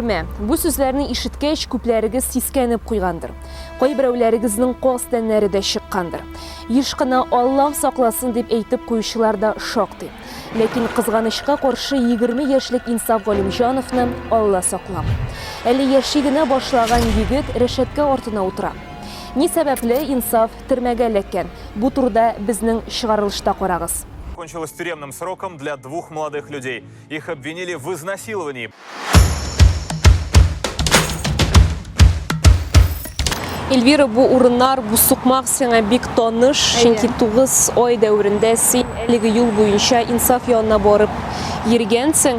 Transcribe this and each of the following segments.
Әмә, bu сүзләрне ишеткәч күпләрегез сискәнеп куйгандыр. Кайберәүләрегезнең кастәннәре дә чыккандыр. Еш кына Аллаһ сакласын дип әйтеп куючылар да шактый. Ләкин кызганычка каршы 20 яшьлек Инсаф Галимҗановны Алла сакламый. Әле яши генә башлаган егет рәшәткә артына утыра. Ни сәбәпле Инсаф төрмәгә эләккән? Бу турыда безнең чыгарылышта карагыз. Кончилось тюремным сроком для двух молодых людей. Их обвинили в изнасиловании. Эльвира, бу урыннар, бу сукмак сиңа бик таныш, чөнки 9 ай дәврендә син әлеге юл буенча Инсаф янына барып йөргәнсең.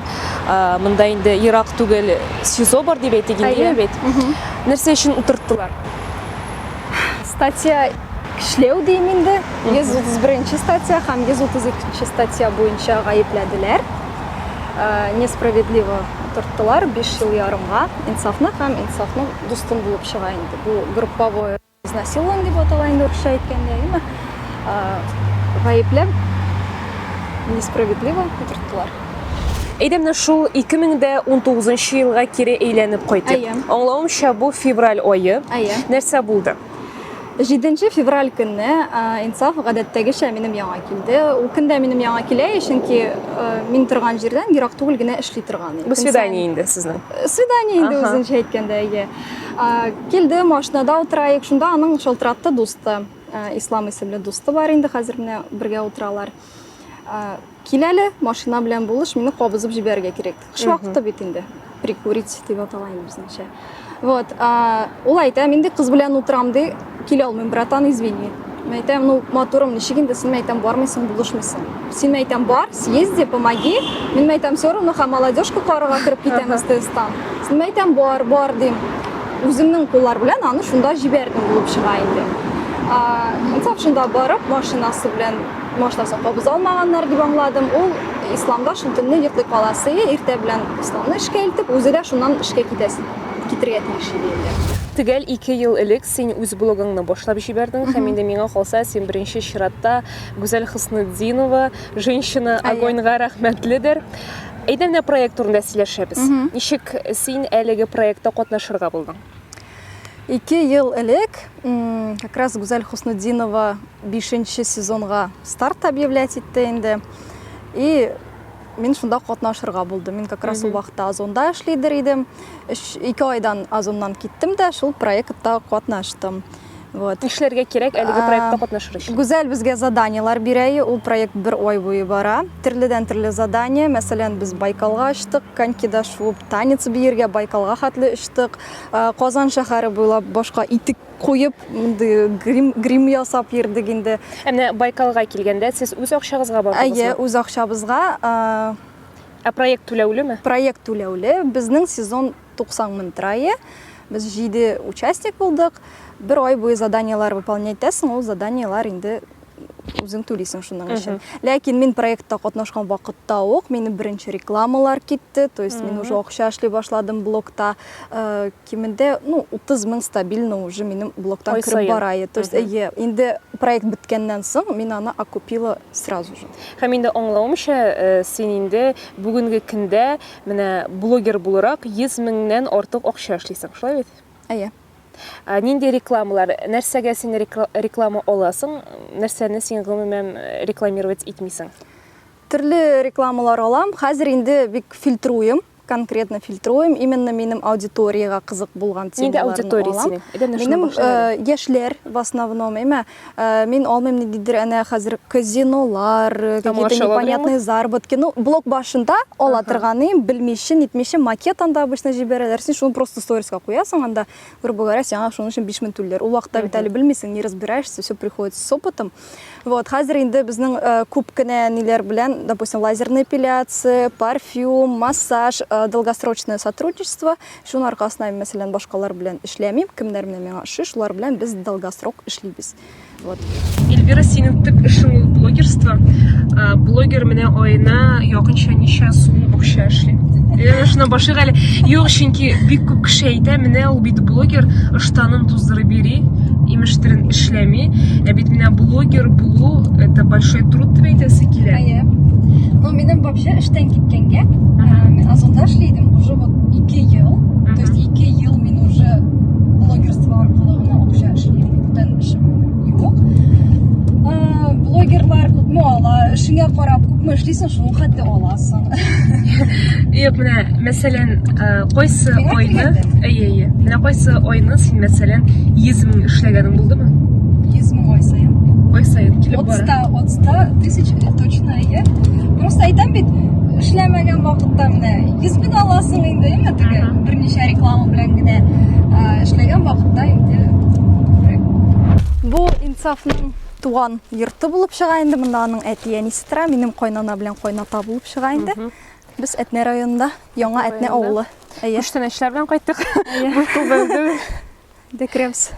Монда инде Ирак түгел, СИЗО бар дип әйтелгән бит. Нәрсә өчен утырттылар? Статья эшләү дим инде. 131 статья һәм 132 статья буенча гаепләделәр. Несправедливо утырттылар 5 ел ярымга Инсафны һәм Инсафның дустын булып чыга инде. Бу групповое изнасилование дип атала инде русча әйткәндә, гаепләп несправедливо утырттылар. Әйдә менә шул 2019 елга кире әйләнеп кайтып. Аңлавымча бу февраль айы. Нәрсә булды? 7 февраль көнне Инсаф гадәттәгечә минем яңа килде. Ул көндә минем яңа килә, чөнки мин торган җирдән ерак түгел генә эшли торган. Бу свидание инде сезнең. Свидание инде үзенчә әйткәндә. Килде, машинада утырайык, шунда аның шалтыратты дусты, Ислам исемле дусты бар инде, хәзер менә бергә утыралар. Киләле, машина белән булыш, мине кабызып җибәрергә кирәк. Кыш вакыты бит инде. Прикурить дип атала инде безнеңчә. Вот, ул әйтә, мин ди кыз белән утырам ди, килә алмыйм, братан, извини. Мен әйтәм, ну, моторым ничек инде, син әйтәм, бармыйсың, булышмыйсың. Син әйтәм, бар, съезди, помоги. Мин әйтәм, все равно һәм молодежка карага кирип китәм СТСтан. Син әйтәм, бар дим. Үземнең куллар белән аны шунда җибәрдем булып чыга инде. Инсаф шунда барып, машинасы белән машинасы кабыз алмаганнар дип аңладым. Ул исламда шунтынны йоклый каласы, иртә белән исламны эшкә илтеп, үзе дә шуннан эшкә китергә тиеш иде. Төгәл 2 ел элек син үз блогыңны башлап җибәрдең һәм инде миңа калса син беренче чиратта Гүзәл Хөснетдинова, женщина огоньга рәхмәтледер. Әйдә менә проект турында сөйләшәбез. Ничек син әлеге проектта катнашырга булдың? 2 ел элек как раз Гүзәл Хөснетдинова 5-нче сезонга старт объявлять итте инде. И мин шунда катнашырга булдым. Мин как раз ул вакытта Озонда эшлидер идем. 2 айдан Озоннан киттем дә шул проектта катнаштым. Вот. Эшләргә кирәк әлеге проектта катнашыр өчен. Гүзәл безгә заданиялар бирә. Ул проект 1 ай буе бара. Төрледән-төрле задание. Мәсәлән, біз Байкалга эштек, Конькида шуып, танец биергә Байкалга хәтле эштек. Казан шәһәре буйлап башка итек куеп, грим ясап йөрдек инде. Әнә Байкалга килгәндә сез үз акчагызга бардыгызмы? Үз акчабызга. Проект түләүлеме? Проект түләүле. Безнең сезон 90 мең трае. Без 7 участник булдык. 1 ай буе заданиялар выполнять итәсең, ул заданиялар инде үзең түлисең шуның өчен. Ләкин мин проектта катнашкан вакытта ук минем беренче рекламалар китте, то есть мин уже акча эшли башладым блогта. Кимендә, 30 мең стабильно уже минем блогтан кирип бара. То есть инде проект биткәннән соң мин аны окупила сразу же. Һәм инде аңлавымча син инде бүгенге көндә менә блогер буларак 100 меңнән артык акча эшлисең, шулай бит? Нинди рекламалар, нәрсәгә син реклама аласың, нәрсәне син гомумән рекламировать итмисең? Төрле рекламалар алам. Хәзер инде бик фильтруем, конкретно фильтруем. Именно минем аудиторияга кызык булган темаларны алам. Минем яшьләр в основном, мин алмыйм ниндидер әнә хәзер казинолар, какие-то непонятные заработки. Блог башында ала торганы, белмичә, нитмичә макет анда обычно җибәрәләр. Син шуны просто сториска куясың анда, грубо говоря, сиңа шуның өчен 5 мең түләр. Ул вакытта бит әле белмисең, не разбираешься, все приходится с опытом. Вот, хәзер инде безнең күп кенә ниләр белән, допустим, лазерная эпиляция, парфюм, массаж, долгосрочное сотрудничество. Шуның аркасында мәсәлән башкалар белән эшләмим, кемнәр менә миңа ошый, шулар белән без долгосрок эшлибез. Вот. Эльвира, синең төп эшең ул блогерство. Блогер менә аена якынча ничә сум акча эшли. Шуны башыга әле юк, чөнки бик күп кеше әйтә, менә ул бит блогер ыштанын туздырып бери. имештирин эшләми, ә бит менә блогер булу это большой труд дип әйтәсе килә. Әйе. Ну, минем вообще эштән киткәнгә, мен Озонда эшлидем уже вот 2 ел. То есть 2 ел мин уже блогерство аркылы гына акча эшлим. Бүтән эшем юк. Блогерлар күпме ала, эшеңә карап күпме эшлисең, шуны хәтта аласың. Юк, менә мәсәлән, кайсы Миңа айны, килгәндә. менә кайсы айны син мәсәлән 100 мең эшләгәнең булдымы? 100 мең ай сайын. Ай сайын килеп бара. 30 тысяч точно әйе. Просто әйтәм бит, эшләмәгән вакытта менә 100 мең аласың инде, әйме теге берничә реклама белән генә эшләгән вакытта инде. Бу Инсафның туган йорты булып чыга инде, монда аның әти-әнисе тора, минем кайнана белән кайната булып чыга инде. Без Әтнә районында, яңа Әтнә авылы. Әйе. Үштән эшләр белән кайттык. Бу кылды. Декребс.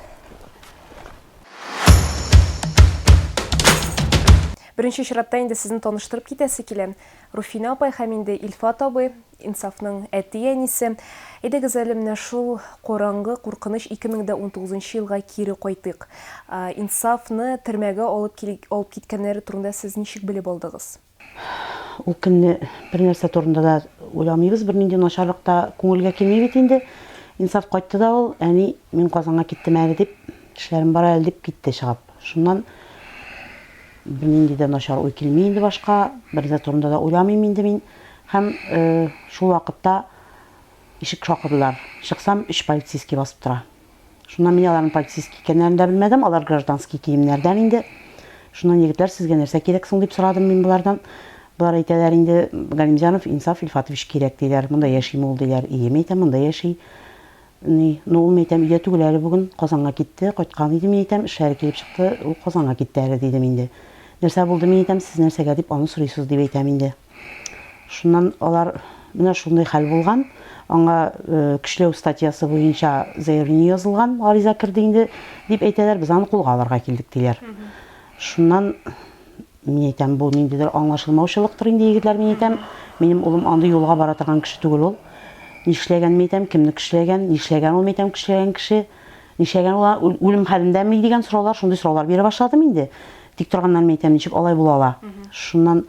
Беренче чиратта инде сезне таныштырып китәсе килә. Руфина апай һәм инде Илфат абый, Инсафның әти-әнисе. Әйдәгез әле менә шул караңгы, куркыныч 2019 елга кире кайтык. Инсафны төрмәгә алып киткәннәре турында сез ничек белеп алдыгыз? Ул көнне бер нәрсә турында да уйламыйбыз, бернинди начарлык та күңелгә килми бит инде. Инсаф кайтты да ул, әни, мин Казанга киттем әле дип, эшләрем бар әле дип китте чыгып. Шуннан бернинди дә начар уй килми инде башка, бер нәрсә турында да уйламыйм инде мин. Һәм шул вакытта ишек шакыдылар. Чыксам, 3 полицейский басып тора. Шуннан мин аларның полицейский икәннәрен дә белмәдем, алар гражданский киемнәрдән инде. Шуннан егетләр, сезгә нәрсә кирәк соң дип сорадым мин булардан. Булар әйтәләр инде, Галимҗанов Инсаф Илфатович кирәк диләр. Монда яши ул диләр. Ие әйтәм, монда яши. Ну, ул әйтәм, өйдә түгел әле бүген Казанга китте. Кайткан иде мин әйтәм, эшләре килеп чыкты. Ул Казанга китте әле дидем инде. Нәрсә булды мин әйтәм, сез нәрсәгә дип аны сорыйсыз дип әйтәм инде. Шуннан алар менә шундый хәл булган. Аңа көчләү статьясы буенча заявление язылган, гариза кирде инде дип әйтәләр. Без аны кулга алырга килдек диләр. Шуннан мин әйтәм, бу ниндидер аңлашылмаучылыктыр инде, егетләр, мин әйтәм. Минем улым андый юлга бара торган кеше түгел ул. Нишләгән мин әйтәм, кемне көчләгән, нишләгән ул әйтәм, көчләгән кеше, нишләгән ул үлем хәлендәме дигән сораулар, шундый сораулар бирә башладым инде. Тик торганнан мин әйтәм, ничек алай була ала. Шуннан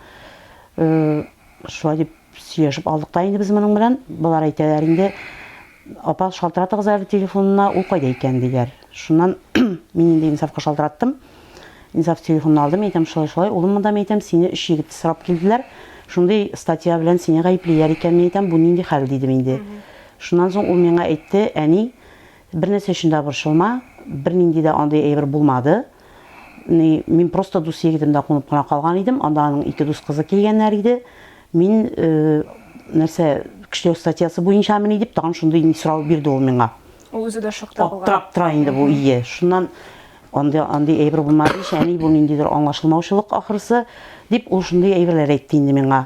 шулай дип сөйләшеп алдык та инде без моның белән. Булар әйтәләр инде, апа шалтыратыгыз әле телефонына, ул кайда икән диләр. Шуннан мин инде Инсафка шалтыраттым. Инсаф телефонын алдым, әйтәм, шулай, улым монда, әйтәм, сине 3 егет сорап килделәр. Шундый статья белән сине гаеплиләр икән, әйтәм, бу нинди хәл дидем инде. Шуннан соң ул миңа әйтте, әни, бер нәрсә өчен дә борчылма, бернинди дә андый әйбер булмады. Мин просто дус егетемдә кунып кына калган идем, анда аның 2 дус кызы килгәннәр иде. Мин нәрсә көчләү статьясы буенча мени дип тагын шундый сорау бирде ул миңа. Ул үзе дә шокта булган. Аптырап тора инде бу ие. Шуннан андый әйбер булмады, әни, бу ниндидер аңлашылмаучылык ахырсы дип ул шундый әйберләр әйтте инде миңа.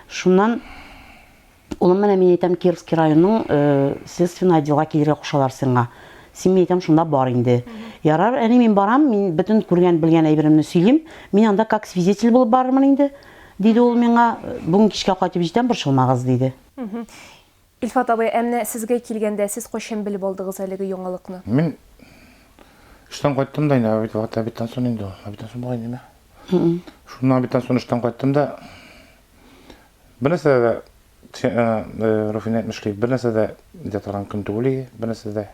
Шуннан улым менә мин әйтәм, Кировский районның следственный отделга килергә кушалар сиңа. Син мин әйтәм, шунда бар инде. Ярар, әни, мин барам, мин бөтен күргән, белгән әйберемне сөйлим. Мин анда как свидетель булып барырмын инде, диде ул миңа. Бүген кичкә кайтып җитәм, борчылмагыз диде. Илфат абый, әмма сезгә килгәндә сез кайчан белеп алдыгыз әлеге яңалыкны? Мин эштән кайттым да инде, обедтан соң инде, обедтан соң булган инде. Шуннан обедтан соң эштән кайттым да, бер нәрсә дә Руфина әйтмешли, бер нәрсә дә итә торган көн түгел, бер нәрсә дә.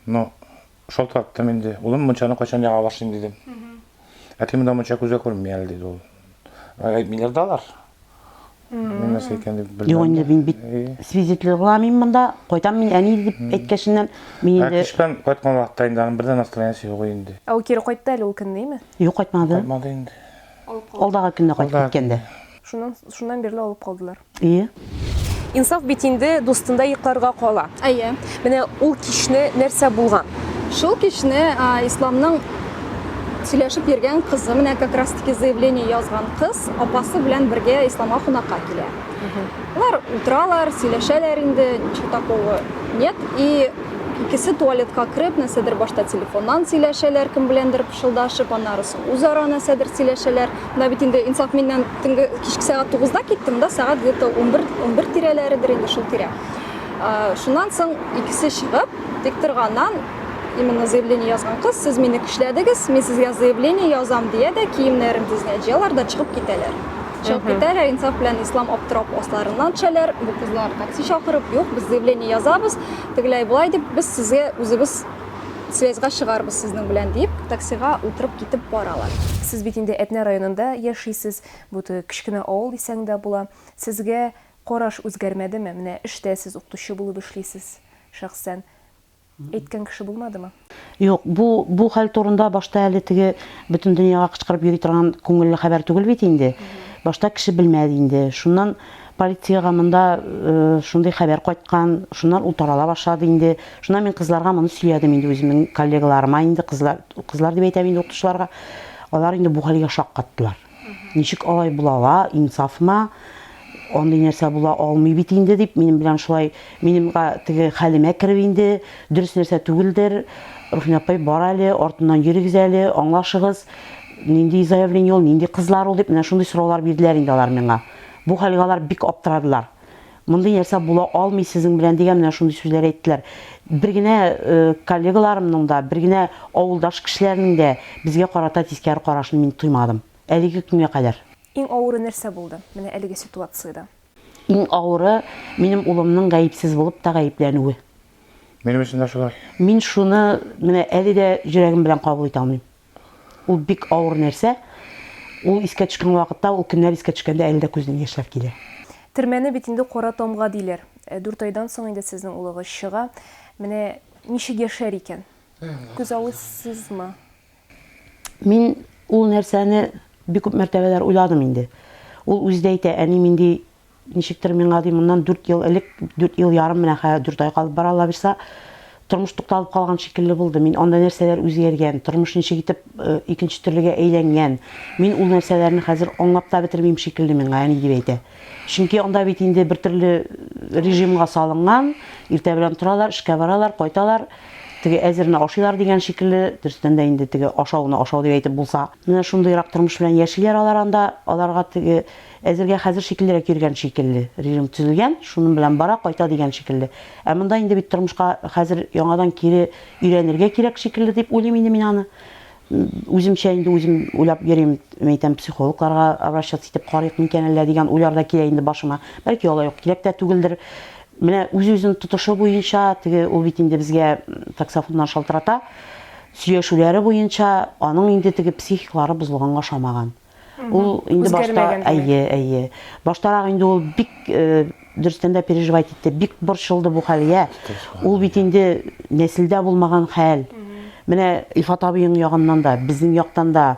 Но шалтыраттым инде. Улым мунчаны кайчан яга башлыйм дидем. Әти монда мунча күзгә күренми әле диде ул. Миллиардалар. Мин нәрсә икән дип белдем. Юк инде, мин бит свидетель буламын монда. Кайтам мин әни дип әйткәшеннән, мин инде Кичкән кайткан вакытта инде аның бердән настроение юк инде. Ул кире кайтты әле ул көнне, юк кайтмады. Кайтмады инде. Алдагы көнне кайтып киткәндә. Шуннан бирле алып калдылар. Ие. Инсаф бит инде дустында йокларга кала. Әйе. Менә ул кичне нәрсә булган? Шул кичне Исламның сөйләшеп йөргән кызы, менә как раз таки заявление язган кыз, апасы белән бергә Исламга кунакка килә. Алар утыралар, сөйләшәләр инде, ничего такого нет. И икесе туалетка кереп, нәрсәдер башта телефоннан сөйләшәләр, кем беләндер пышылдашып, аннары соң үзара нәрсәдер сөйләшәләр. Менә бит инде Инсаф миннән төнге кичке сәгать 9-да киттем да, сәгать где-то 11 тирәләридер инде шул тирә. Шуннан соң икесе чыгып, тик торганнан именно заявление язган кыз, сіз мені күчләдегез, мен сізге заявление язам дие де киімнәрін тізіне жиялар да шығып кетелер. Шығып кетелер, инсаф белән ислам аптырап асларыннан төшәләр. Бу кызлар такси чакырып, юк, без заявление язабыз, тегеләй булай дип, без сезгә үзебез связьга чыгарбыз сезнең белән дип, таксига утырып китеп баралар. Сез бит инде Әтнә районында яшисез, бу кечкенә авыл дисәң дә була. Сезгә караш үзгәрмәдеме? Менә эштә сез укытучы булып эшлисез шәхсән. Әйткән кеше булмадымы? Юк, бу хәл турында башта әле теге бөтен дөньяга кычкырып йөри торган күңелле хәбәр түгел бит инде. Башта кеше белмәде инде. Шуннан полициягә монда шундый хәбәр кайткан, шуннан ул тарала башлады инде. Шуннан мин кызларга моны сөйләдем инде үземнең коллегаларыма инде, кызлар дип әйтәм инде укытучыларга. Алар инде бу хәлгә шаккаттылар. Ничек алай була ала, инсафма, андый нәрсә була алмый бит инде дип, минем белән шулай, минемгә теге хәлемә киреп инде, дөрес нәрсә түгелдер. Руфина апай, бар әле, артыннан йөрегез әле, аңлашыгыз. Нинди заявление ул, нинди кызлар ул дип, менә шундый сораулар бирделәр инде алар миңа. Бу хәлгә алар бик аптырадылар. Мондый нәрсә була алмый сезнең белән дигән менә шундый сүзләр әйттеләр. Бер генә коллегаларымның да, бер генә авылдаш кешеләрнең дә безгә карата тискәре карашын мин тоймадым. Әлеге көнгә кадәр. Иң авыры нәрсә булды менә әлеге ситуациядә? Иң авыры минем улымның гаепсез булып та гаепләнүе. Минем өчен дә шулай. Мин шуны менә әле дә йөрәгем белән кабул итә алмыйм. Ул бик авыр нәрсә. Ул искә төшкән вакытта, ул көннәр искә төшкәндә әле дә күздән яшьләр килә. Төрмәне бит инде кара тамга диләр. 4 айдан соң инде сезнең улыгыз чыга. Менә ничек яшәр икән? Күз алыйсызмы? Мин ул нәрсәне бик күп мәртәбәләр уйладым инде. Ул үзе дә әйтә, әни минди ничектер миңа ди моннан 4 ел элек, 4 ел ярым менә 4 ай калып бара ала бирсә, тормыш тукталып калган шикелле булды. Мин анда нәрсәләр үзгәргән, тормыш ничек итеп икенче төрлегә әйләнгән. Мин ул нәрсәләрне хәзер аңлап та бетермим шикелле миңа әни дип әйтә. Чөнки анда бит инде бер төрле режимга салынган, иртә белән торалар, эшкә баралар, кайталар. Теге әзерне ашыйлар дигән шикелле, дөрестән дә инде теге ашауны ашау дип әйтеп булса, менә шундыйрак тормыш белән яшиләр алар анда, аларга теге әзергә хәзер шикеллерәк йөргән шикелле, режим төзелгән, шуның белән бара, кайта дигән шикелле. Ә монда инде бит тормышка хәзер яңадан кире өйрәнергә кирәк шикелле дип уйлыйм инде мин аны. Үземчә инде үзем уйлап йөрим, әйтәм, психологларга обращаться итеп карыйк микән әллә дигән уйлар да килә инде башыма. Бәлки алай ук кирәк тә түгелдер. Менә үз-үзен тотышы буенча, теге ул бит инде безгә таксофоннан шалтырата, сөйләшүләре буенча аның инде теге психикалары бозылганга шамаган. Ул инде башта әйе. Баштарак инде ул бик дөрестән дә переживать итте, бик борчылды бу хәлгә. Ул бит инде нәселдә булмаган хәл. Менә Илфат абыйның ягыннан да, безнең яктан да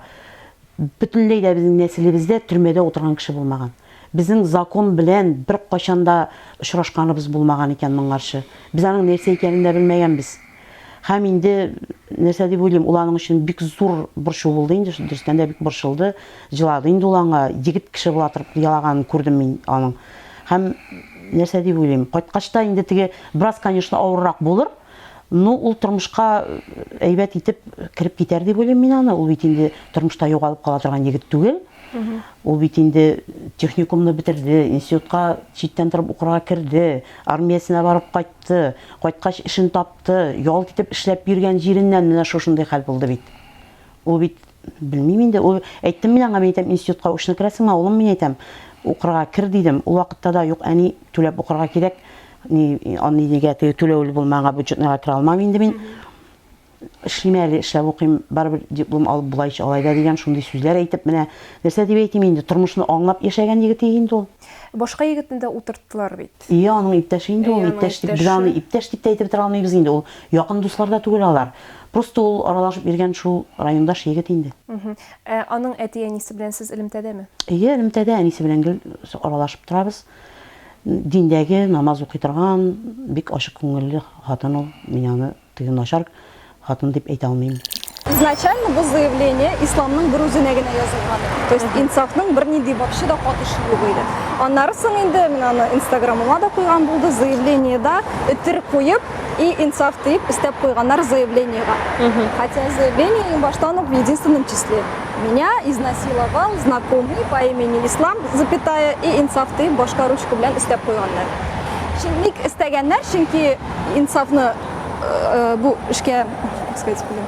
бөтенләй дә безнең нәселебездә төрмәдә утырган кеше булмаган. Безнең закон белән бер кайчанда очрашканыбыз булмаган икән моңарчы. Без аның нәрсә икәнен дә белмәгәнбез. Һәм инде нәрсә дип уйлыйм, ул аның өчен бик зур борчу булды инде, дөрестән дә бик борчылды. Җылады инде ул аңа, егет кеше була торып ялаганын күрдем мин аның. Һәм нәрсә дип уйлыйм, кайткач та инде теге бераз, конечно, авыррак булыр. Ну, ул тормышка әйбәт итеп кирип китәр дип уйлыйм мин аны. Ул бит инде тормышта югалып кала торган егет түгел. Ул бит инде техникумны бетерде, институтка читтән торып укырга кирде, армиясына барып кайтты, кайткач эшен тапты, ялт итеп эшләп йөргән җиреннән менә шушындый хәл булды бит. Ул бит белмим инде, ул әйттем мин аңа, әйтәм, институтка эшне керәсеңме, улым, мин әйтәм, укырга кир дидем. Ул вакытта да юк, әни, түләп укырга кирәк. Аны нигә түләүле булмага бюджетка кира алмам инде мин. Эшләмәле, эшләп укыйм, барыбер диплом алып булайчы алайда дигән шундый сүзләр әйтеп, менә нәрсә дип әйтим инде, тормышны аңлап яшәгән егет инде ул. Башка егетне дә утырттылар бит. Аның иптәше инде ул, иптәш дип, без аны иптәш дип әйтеп тора алмыйбыз инде, ул якын дуслар да түгел алар. Просто ул аралашып йөргән шул райондаш егет инде. Аның әти-әнисе белән сез элемтәдәме? Элемтәдә әнисе белән аралашып торабыз. Диндәге намаз укый торган, бик ачык күңелле хатын ул. Мин аны теге начар хатын дип әйтә алмыйм. Изначально bu заявление исламның бер үзенә генә язылган. То есть инсафның бер нинди вообще да катышы юк иде. Аннары соң инде мин аны Инстаграмыма да куйган булды, заявлениеда өттереп куеп и инсаф дип истәп куйганнар заявлениега. Хотя заявление им баштан ук в единственном числе. Меня изнасиловал знакомый по имени Ислам, запятая, и инсаф дип башка ручка белән истәп куйганнар. Ник истәгәннәр? Чөнки инсафны бу эшкә сказать будем.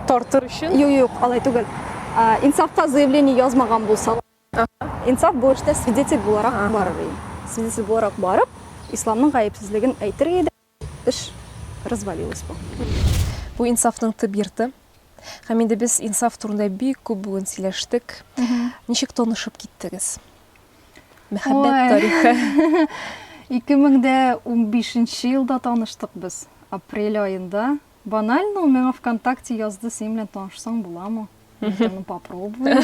Тартыр өчен. Юк, алай түгел. Инсафка заявление язмаган булса, инсаф бу эштә свидетель буларак барыр. Свидетель буларак барып, исламның гаепсезлеген әйтер иде. Эш развалилось бу. Бу инсафның тибирте. Һәм инде без инсаф турында бик күп бүген сөйләштек. Ничек танышып киттегез? Мәхәббәт тарихы. 2015 елда таныштык без. Апрель айында. Банально, у меня ВКонтакте язды, сен белән танышсаң буламы? Ну попробуй.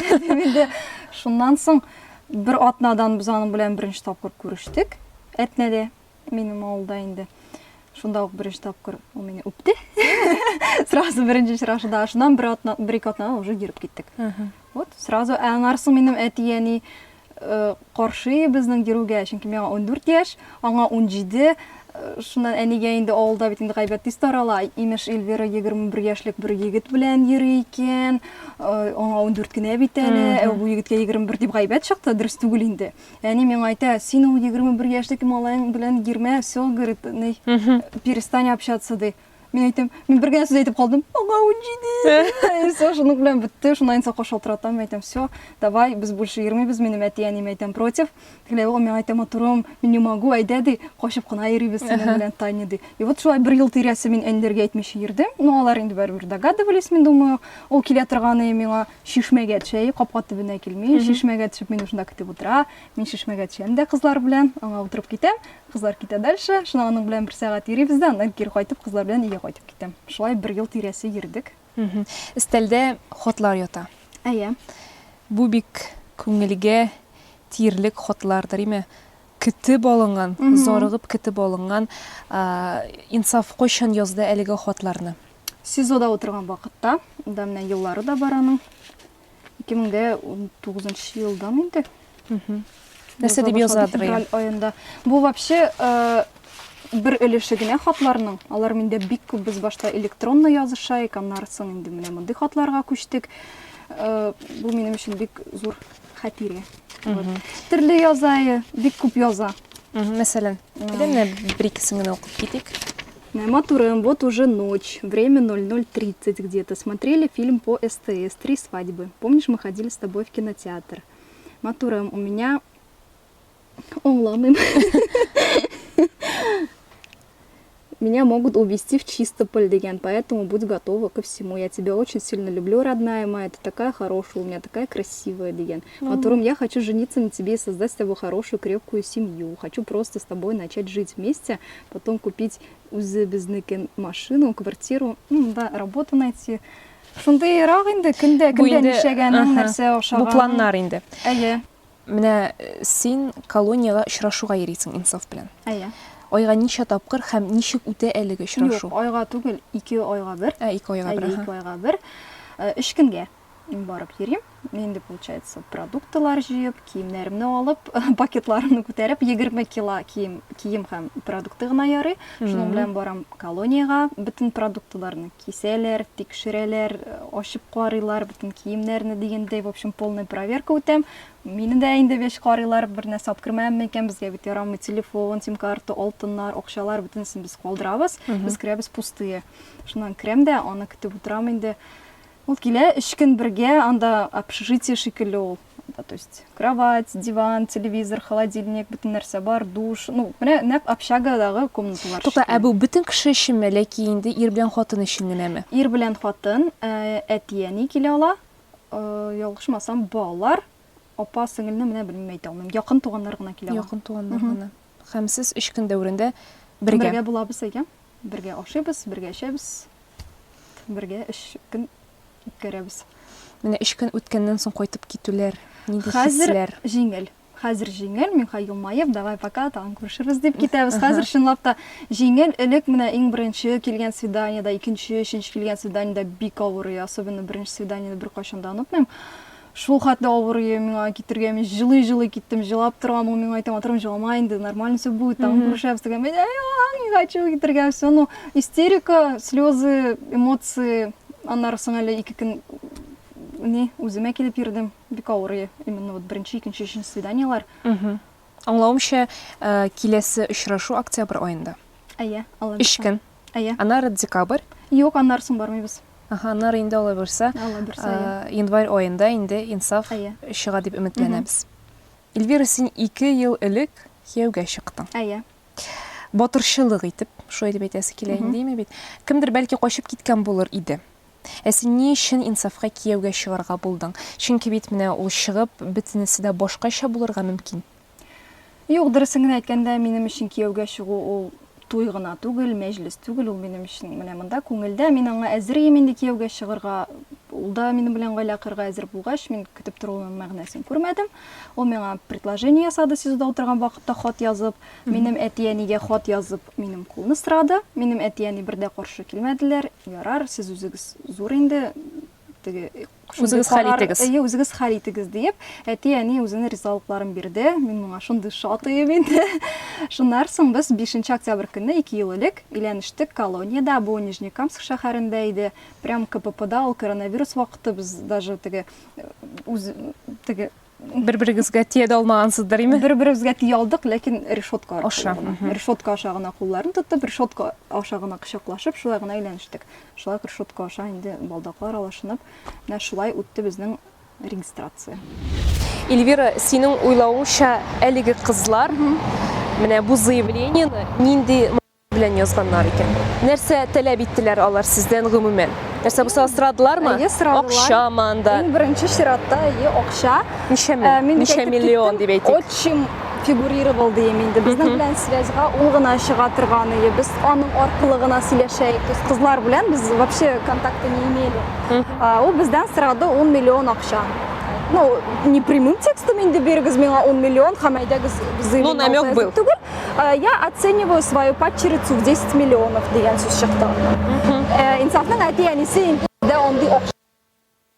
Шуннан соң бер атнадан без аның белән беренче тапкыр күрештек. Әтнәдә минем авылда инде. Шунда ук беренче тапкыр ул мине үпте. Сразу беренче очрашуда. Шуннан бер-ике атнадан уже йөреп киттек. Вот, сразу аңарсың минем әтияни каршы безнең йөрүгә, чөнки миңа 14 яшь, аңа 17. Шуннан әнигә инде авылда бит инде гайбәт тиз тарала. Имеш Эльвира 21 яшьлек бер егет белән йөри икән. Аңа 14 генә бит әле. Бу егеткә 21 дип гайбәт чыкты, дөрес түгел инде. Әни миңа әйтә, син ул 21 яшьлек малайың белән йөрмә, всё, говорит, перестань общаться ди. Мен әйтәм, мен бер генә сүз әйтеп калдым. Аңа 17. Всё, шуның белән бетте. Шуннан соң кошалтыратам, әйтәм, всё, давай, без больше йөрмибез, минем әтиәнем әйтәм против. Тегеләй ул мен әйтәм, турым, мен не могу, әйдә ди, качып кына йөрибез синең белән Таня ди. И вот шулай бер ел тирәсе мин әниләргә әйтмичә йөрдем. Ну, алар инде бер догадывались, мен думаю, ул килә торганы миңа шишмәгә төшә, капка төбенә килми, шишмәгә төшеп мин шунда көтеп утыра. Мин шишмәгә төшәм дә кызлар белән, аңа утырып китәм. Кызлар китә дальше, шуның аның белән бер сәгать йөрибез дә, аннан кире кайтып кызлар белән өйгә кайтып китәм. Шулай бер ел тирәсе йөрдек. Өстәлдә хатлар ята. Әйе. Бу бик күңелгә тиерлек хатлардыр, име? Көтеп алынган, зарыгып көтеп алынган инсаф кайчан язды әлеге хатларны? СИЗОда отырган вакытта, да менә еллары да бар аның. 2019 елдан инде. Нәрсә дип язадыр? Февраль айында. Бу вообще бер өлеше генә хатларның. Алар миндә бик күп, без башта электронно языша, аннан соң инде менә мондый хатларга күчтек. Бу минем өчен бик зур хатирә. Төрле яза, бик күп яза. Мәсәлән, менә бер-икесен генә укып китик. Матурым, вот уже ночь, время 00:30 где-то. Смотрели фильм по СТС «Три свадьбы». Помнишь, мы ходили с тобой в кинотеатр? Матурым, у меня онлайн. Меня могут увезти в Чистополь, деген, поэтому будь готова ко всему. Я тебя очень сильно люблю, родная моя, ты такая хорошая, у меня такая красивая, деген. Матурым, я хочу жениться на тебе и создать с тобой хорошую, крепкую семью. Хочу просто с тобой начать жить вместе, потом купить үзебезнекен машину, квартиру, да, работу найти. Шундай рак инде, кимдә нишәгәнең, нәрсә ошаган. Бу планнар инде. Әйе. Менә син колонияга очрашуга йөрисең инсаф белән. Әйе. Айга ничә тапкыр һәм ничек үтә әлеге очрашу? Юк, айга түгел, 2 айга бер. 2 айга бер. 2 айга бер. 3 көнгә барып йөрим. Инде получается продуктылар җыеп, киемнәремне алып, пакетларымны күтәреп 20 кило кием һәм продукты гына ярый. Шуның белән барам колонияга, бөтен продуктларны кисәләр, тикшерәләр, ачып карыйлар, бөтен киемнәрне дигәндәй, в общем, полная проверка үтәм. Мине дә инде 5 карыйлар, бер нәрсә алып кермәм икән, безгә бит ярамый телефон, сим-карта, алтыннар, акчалар, бөтенсен без калдырабыз. Без керәбез пустые. Шуннан керәм дә, аны көтеп утырам инде. Ул килә 3 көн бергә, анда общежитие шикелле ул. То есть кровать, диван, телевизор, холодильник, бөтен нәрсә бар, душ. Ну, менә нәкъ общагадагы комнаталар. Туктά, бу бөтен кеше өченме, ләкин инде ир белән хатын өчен генәме? Ир белән хатын, әтияни килә ала. Ялгышмасам, балалар, апа, сеңелне менә белмәй әйтә алмыйм. Якын туганнар гына килә ала. Якын туганнар гына. Һәм сез 3 көн дәврендә бергә. Бергә булабыз икән. Бергә ашыйбыз, бергә эчәбез. Бергә 3 көн үткәрәбез. Менә 3 көн үткәннән соң кайтып китүләр, нинди Хәзер хисләр? җиңел. Хәзер җиңел, мин елмаеп, давай пока, тагын күрешербез дип китәбез. Хәзер чынлап та җиңел. Элек менә иң беренче килгән свиданиедә, икенче, өченче килгән свиданиедә бик авыр, особенно беренче свиданиедә бер кайчан да онытмыйм. Шул хәтле авыр миңа китергә, мин җылый киттем, җылап торам, ул миңа әйтә, матурым, җылама инде, нормально все будет, там күрешәбез дигән. Мен не хочу китергә все, ну, истерика, слезы, эмоции, аннары соң әле 2 көн үземә килеп йөрдем, бик авыр, именно вот беренче, икенче, өченче свиданиелар. Аңлавымча, киләсе очрашу октябрь аенда. Әйе, алар. 3 көн. Әйе. Аннары декабрь. Юк, аннары соң бармыйбыз. Аннары инде алай булса, Алла берсә. январь айында инде инсаф Әйе. чыга дип өметләнәбез. Эльвира, син 2 ел элек кияүгә чыктың. Әйе. Батырчылык итеп, шулай дип әйтәсе килә инде бит. Кемдер бәлки качып киткән булыр иде. Син ни өчен инсафка кияүгә чыгарга булдың? Чөнки бит менә ул чыгып, бөтенесе дә башкача булырга мөмкин. Юк, дөресен генә әйткәндә, минем өчен кияүгә чыгу ул туй гына түгел, мәҗлес түгел, ул минем өчен менә монда күңелдә. Мин аңа әзер инде кияүгә чыгарга. Ул да минем белән гаилә корырга әзер булгач, мин көтеп торуның мәгънәсен күрмәдем. Ул миңа предложение ясады, СИЗОда утырган вакытта хат язып, минем әти-әнигә хат язып, минем кулны сорады. Минем әти-әни бердә каршы килмәделәр. Ярар, сез үзегез зур инде, теге Үзегез хәл итегез. Үзегез хәл итегез дип, әти-әни үзенең ризалыкларын бирде. Мин моңа шундый шатыйм инде. Шуннан соң без 5 октябрь көнне 2 ел элек өйләнештек колониядә, бу Нижнекамск шәһәрендә иде. Прям КППда ул коронавирус вакыты без даже теге Бер-берегезгә тия алмагансыздыр, име? бер-беребезгә тия алдык, ләкин решетка Аша, решетка аша гына кулларын тотып, решетка аша гына кочаклашып, шулай гына өйләнештек. Шулай решетка аша инде балдаклар алышынып, менә шулай үтте безнең регистрация. Эльвира, синең уйлавыңча, әлеге кызлар менә бу заявлениене нинди белән язганнар икән? Нәрсә таләп иттеләр алар сездән гомумән? Нәрсә булса сорадылармы? Әйе, сорадылар. Акча манда. Иң беренче чиратта акча. Ничә миллион дип әйтик. Очень фигурировал дiyeyim инде. Безнең белән связьга ул гына чыга торган иде. Без аның аркылы гына сөйләшәйек. То есть кызлар белән без вообще контакта не имели. Ул бездән сорады 10 миллион акча. Ну, не прямым текстом инде бирегез миңа 10 миллион, һәм әйдәгез Ну, намек был. түгел. Я оцениваю свою падчерицу в 10 миллионов дигән сүз чыкты. Инсафның әти-әнисе инде онды акча.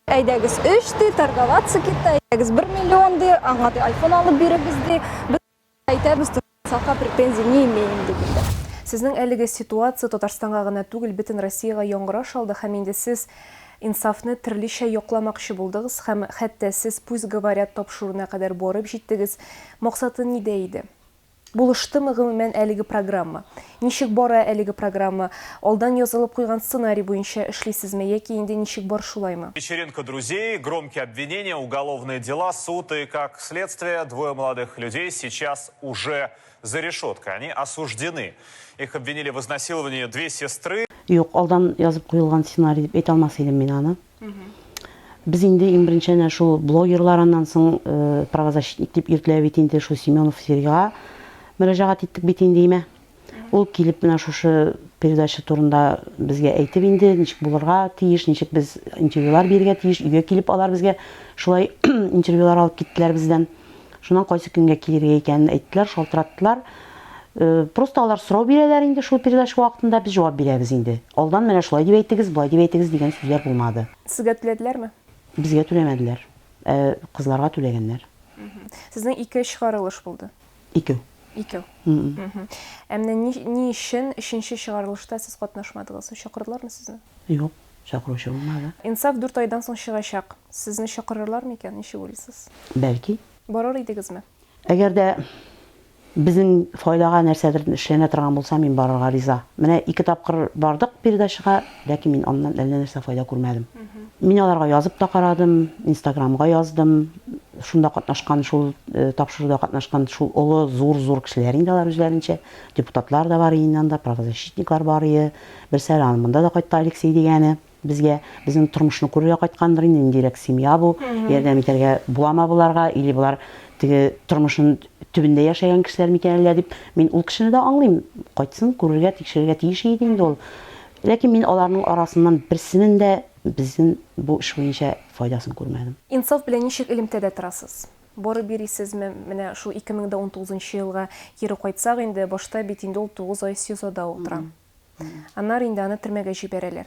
Әйдәгез 3 ди, торговаться китә. Әйдәгез 1 миллион ди, аңа ди iPhone алып бирегез ди. Без әйтәбез, инсафка претензий не имеем ди. Сезнең әлеге ситуация Татарстанга гына түгел, бөтен Россиягә яңгыраш алды һәм инде сез инсафны төрлечә якламакчы булдыгыз һәм хәтта сез пусть говорят тапшыруына кадәр барып җиттегез. Максаты нидә иде? Булыштымы гомумән әлеге программа? Ничек бара әлеге программа? Алдан язылып куйган сценарий буенча эшлисезме яки инде ничек бар шулаймы? Вечеринка друзей, громкие обвинения, уголовные дела, суд и, как следствие, 2 молодых людей сейчас уже за решеткой. Они осуждены. Их обвинили в изнасиловании 2 сестры. Юк, алдан язып куелган сценарий дип әйтә алмас идем мин аны. Без инде иң беренче шул блогерлар аннан соң правозащитник дип йөртелә бит инде шул Семенов Сергейга мөрәҗәгать иттек бит инде име. Ул килеп менә шушы передача турында безгә әйтеп инде, ничек булырга тиеш, ничек без интервьюлар бирергә тиеш, өйгә килеп алар безгә шулай интервьюлар алып киттеләр бездән. Шуннан кайсы көнгә килергә икәнен әйттеләр, шалтыраттылар. Просто алар сорау бирәләр инде шул передача вакытында, без җавап бирәбез инде. Алдан менә шулай дип әйтегез, булай дип әйтегез дигән сүзләр булмады. Сезгә түләделәрме? Безгә түләмәделәр. Кызларга түләгәннәр. Сезнең 2 чыгарылыш булды. 2. 2. Әмма ни өчен 3нче чыгарылышта сез катнашмадыгыз? Чакырдылармы сезне? Юк, чакыручы булмады. Инсаф 4 айдан соң чыгачак. Сезне чакырырлармы икән? Ничек уйлыйсыз? Бәлки. Барар идегезме? Әгәр дә безнең файдага нәрсәдер эшләнә торган булса, мин барырга риза. Менә 2 тапкыр бардык передачага, ләкин мин аннан әллә нәрсә файда күрмәдем. Мин аларга язып та карадым, Instagramга яздым. Шунда катнашкан, шул тапшыруда катнашкан шул олы зур кешеләр инде алар үзләренчә. Депутатлар да бар инде, правозащитниклар бар иде. Бер сәламында да кайтты Алексей дигәне. Безгә безнең тормышны күрергә кайткандыр инде, директ семья бу. Ярдәм итәргә буламы буларга, или булар теге тормышын төбендә яшәгән кешеләр микәнләр дип, мин ул кешене дә аңлыйм. Кайтсын, күрергә, тикшерергә тиеш иде инде ул. Ләкин мин аларның арасыннан берсенең дә безнең бу эш буенча файдасын күрмәдем. Инсаф белән ничек элемтәдә торасыз? Барып бирисезме? Менә шул 2019 елга кире кайтсак инде, башта бит инде ул 9 ай СИЗОда утыра. Аннары инде аны төрмәгә җибәрәләр.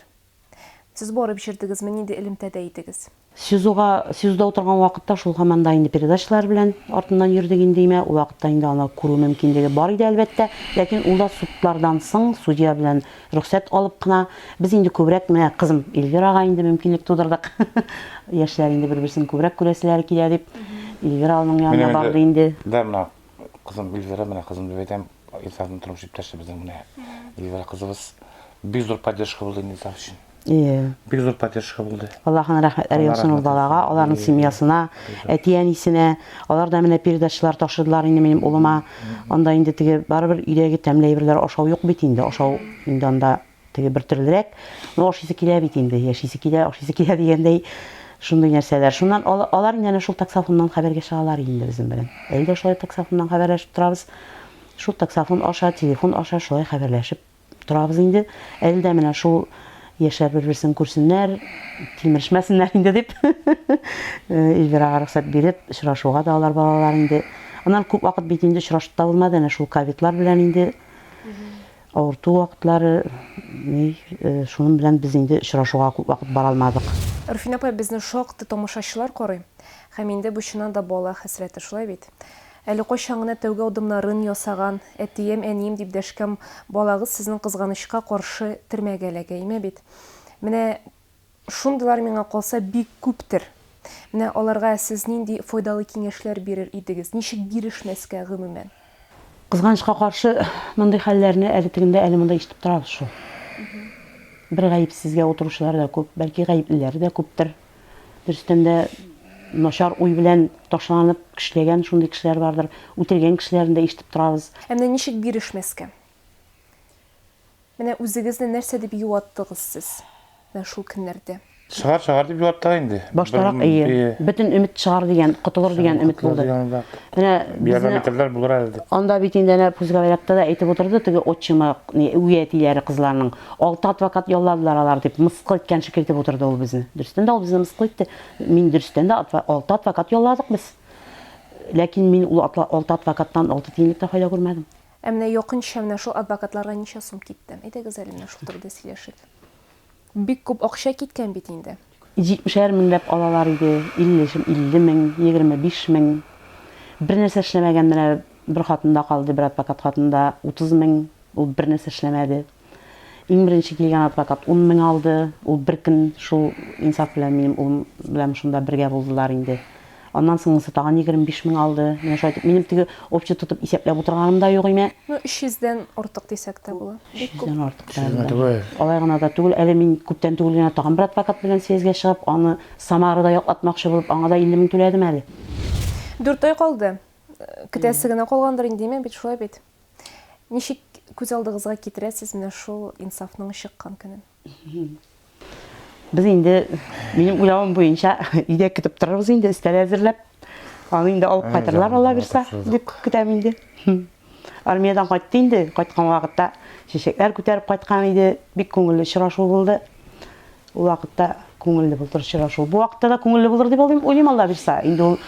Сез барып җирдегезме, нинди элемтәдә идегез? СИЗОда утырган вакытта шул һаман да инде передачалар белән артыннан йөрдек инде име. Ул вакытта инде аны күрү мөмкинлеге бар иде әлбәттә, ләкин ул да судлардан соң судья белән рөхсәт алып кына без инде күбрәк менә кызым Эльвирага инде мөмкинлек тудырдык. Яшьләр инде бер-берсен күбрәк күрәселәр килә дип Эльвира аның янына барды инде. Да, менә кызым Эльвира, менә кызым дип әйтәм, инсафның тормыш иптәше безнең менә Эльвира кызыбыз. бик зур поддержка булды Инсаф өчен. Бик зур поддержка булды. Аллаһның рәхмәтләре яусын ул балага, аларның семьясына, әти-әнисенә. Алар да менә передачалар ташыдылар инде минем улыма. Анда инде теге барыбер өйдәге тәмле әйберләр ашау юк бит инде. Ашау инде анда теге бер төрлерәк. Ну ашыйсы килә бит инде, яшисе килә, ашыйсы килә дигәндәй шундый нәрсәләр. Шуннан алар инде шул таксофоннан хәбәргә чыгалар инде безнең белән. Әлдә шулай таксофоннан хәбәрләшеп торабыз. Шул таксофон аша, телефон аша шулай хәбәрләшеп торабыз инде. Әлдә менә шул яшәр бер-берсен күрсеннәр, тилмерешмәсеннәр инде дип. Илбирага рөхсәт биреп, очрашуга да алар балалар инде. Аннан күп вакыт бит инде очрашып та булмады, әнә шул ковидлар белән инде авырту вакытлары, шуның белән без инде очрашуга күп вакыт бара алмадык. Руфина апай, безне шактый тамашачылар карый. Һәм инде бу чыннан да бала хәсрәте шулай бит. Әле кайчан гына тәүге адымнарын ясаган, әтием, әнием дип дәшкән балагыз сезнең кызганычка каршы төрмәгә эләгәйме бит. Менә шундыйлар миңа калса бик күптер. Менә аларга сез нинди файдалы киңәшләр бирер идегез? Ничек бирешмәскә гомумән? Кызганычка каршы мондый хәлләрне әле тегендә, әле монда ишетеп торабыз шул. Бер гаепсезгә утыручылар да күп, бәлки гаеплеләр дә күптер. Дөрестән дә начар уй белән ташланып кешеләгән шундый кешеләр бардыр. Үтелгән кешеләрне дә ишетеп торабыз. Менә ничек бирешмәскә? Менә үзегезне нәрсә дип юаттыгыз сез? Менә шул көннәрдә. Шагар дип юатта инде. Баштарак бөтен өмет чыгар дигән, котылыр дигән өмет булды. Менә Биологиялар булыр әле. Анда бит инде Пузгавайракта да әйтеп утырды, теге отчима үятиләре кызларның 6 адвокат ялладылар алар дип мыскыл иткән шикелле итеп утырды ул безне. Дөрестән дә ул безне мыскыл итте. Мин дөрестән дә 6 адвокат ялладык без. Ләкин мин ул 6 адвокаттан 6 тиенлек тә файда күрмәдем. Менә якынча менә шул адвокатларга ничә сум китте? Әйтегез әле менә шул турыда сөйләшик. Бик күп акча киткән бит инде. 70 меңләп алалар иде, 50 мең, 25 мең. Бер нәрсә эшләмәгән менә бер хатында калды, бер адвокат хатында 30 мең, ул бер нәрсә эшләмәде. Иң беренче килгән адвокат 10 мең алды, ул бер көн шул Инсаф белән минем улым белән шунда бергә булдылар инде. Аннан соңгысы тагын 25 мең алды. Менә шулай минем теге общий тотып исәпләп утырганым да юк име. 300-дән артык дисәк тә була. Бик күп. Алай гына да түгел, әле мин күптән түгел генә тагын бер адвокат белән связьгә чыгып, аны Самарада яклатмакчы булып, аңа да 50 мең түләдем әле. 4 ай калды. Көтәсе генә калгандыр инде, бит шулай бит. Ничек күз алдыгызга китерәсез менә шул Инсафның чыккан көнен? Biz инде минем уйлавым буенча өйдә көтеп торырбыз инде, өстәл әзерләп. Аны инде алып кайтырлар, Алла бирсә, дип көтәм инде. Армиядан кайтты инде, кайткан вакытта чәчәкләр күтәреп кайткан иде, бик күңелле очрашу булды. Ул вакытта күңелле булды очрашу. Бу вакытта да күңелле булыр дип уйлыйм, Алла бирсә. Инде ул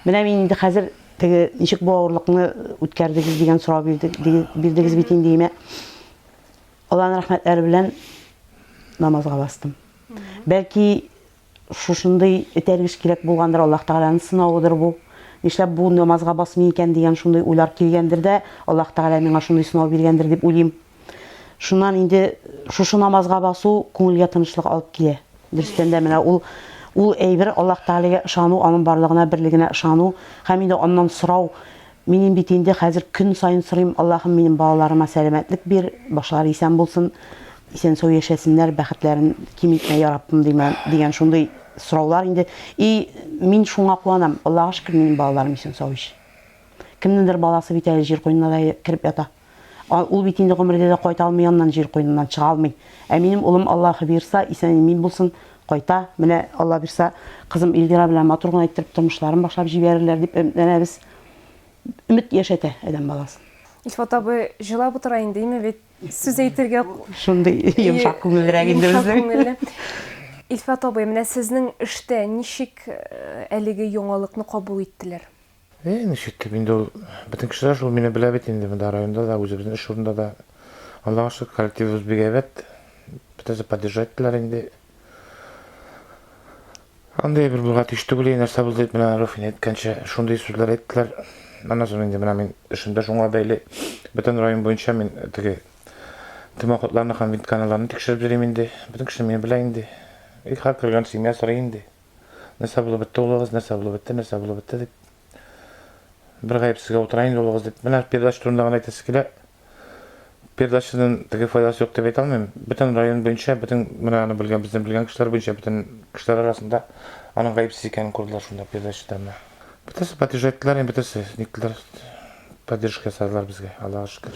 менә мин инде хәзер теге ничек бу авырлыкны үткәрдегез дигән сорау бирдегез бит инде име. Алланың рәхмәтләре белән намазга бастым. Бәлки шушындый этәргеш кирәк булгандыр, Аллаһ Тәгаләнең сынавыдыр бу. Нишләп бу намазга басмый икән дигән шундый уйлар килгәндер дә, Аллаһ Тәгалә миңа шундый сынау биргәндер дип уйлыйм. Шуннан инде шушы намазга басу күңелгә тынычлык алып килә. Дөрестән дә менә ул әйбер Аллаһ Тәгаләгә ышану, аның барлыгына, берлегенә ышану, һәм инде аннан сорау. Минем бит инде хәзер көн сайын сорыйм, Аллаһым минем балаларыма сәламәтлек бир, башлары исән булсын. Исән-сау яшәсеннәр, бәхетләрен кимитмә яраттым дигән шундый сораулар инде. И мин шуңа куанам. Аллаһка шөкер, минем балаларым исән-сау ич. Кемнеңдер баласы бит әле җир куенына да кирип ята. Ул бит инде гомердә дә кайта алмый, аннан җир куеныннан чыга алмый. Ә минем улым Аллаһы бирсә, исән мин булсын, кайта. Менә Алла бирсә, кызым Илдира белән матур гына иттереп тормышларын башлап җибәрерләр дип өметләнәбез. Өмет яшәтә адәм баласы. Илфат абый җылап утыра инде, име бит сүз әйтергә шундый йомшак күңелрәк инде безнең. Илфат абый, менә сезнең эштә ничек әлеге яңалыкны кабул иттеләр? Ничек инде ул бөтен кешеләр шул мине белә бит инде монда районда да, үзебезнең эш урында да. Аллаһка шөкер, коллективыбыз бик әйбәт. Бөтенсе поддержать ителәр инде. Андай бер булга тиеш түгел, нәрсә булды дип менә Руфин әйткәнчә шундый сүзләр әйттеләр. Аннан соң инде менә мин эшемдә шуңа бәйле бөтен район буенча мин теге демократларны һәм винт каналларны тикшереп йөрим инде. Бөтен кеше мине белә инде. Һәр кергән семья сорый инде. Нәрсә булып бетте улыгыз, нәрсә булып бетте дип. Бер гаепсезгә утыра инде улыгыз дип. Менә передача турында гына әйтәсе килә. передачадан теге файдасы yok деп айта алмаймын. Бүтін район бойынша, бүтін мынаны білген, біздің білген кішілер бойынша, бүтін кішілер арасында аның ғайыпсыз екенін көрділер шунда передачадарына. Бүтісі поддержайттылар, енді бүтісі нектілер поддержка жасадылар бізге, Аллаға шүкір.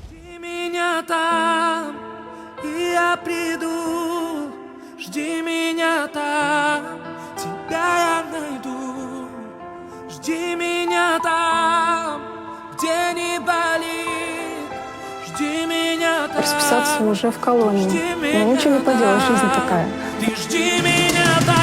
Жди меня там, и я приду. Жди меня там, тебя я найду. Жди меня там, где не болит. Жди меня там. Расписаться уже в колонии. Ну, ничего не поделаешь, жизнь такая. Ты жди меня там.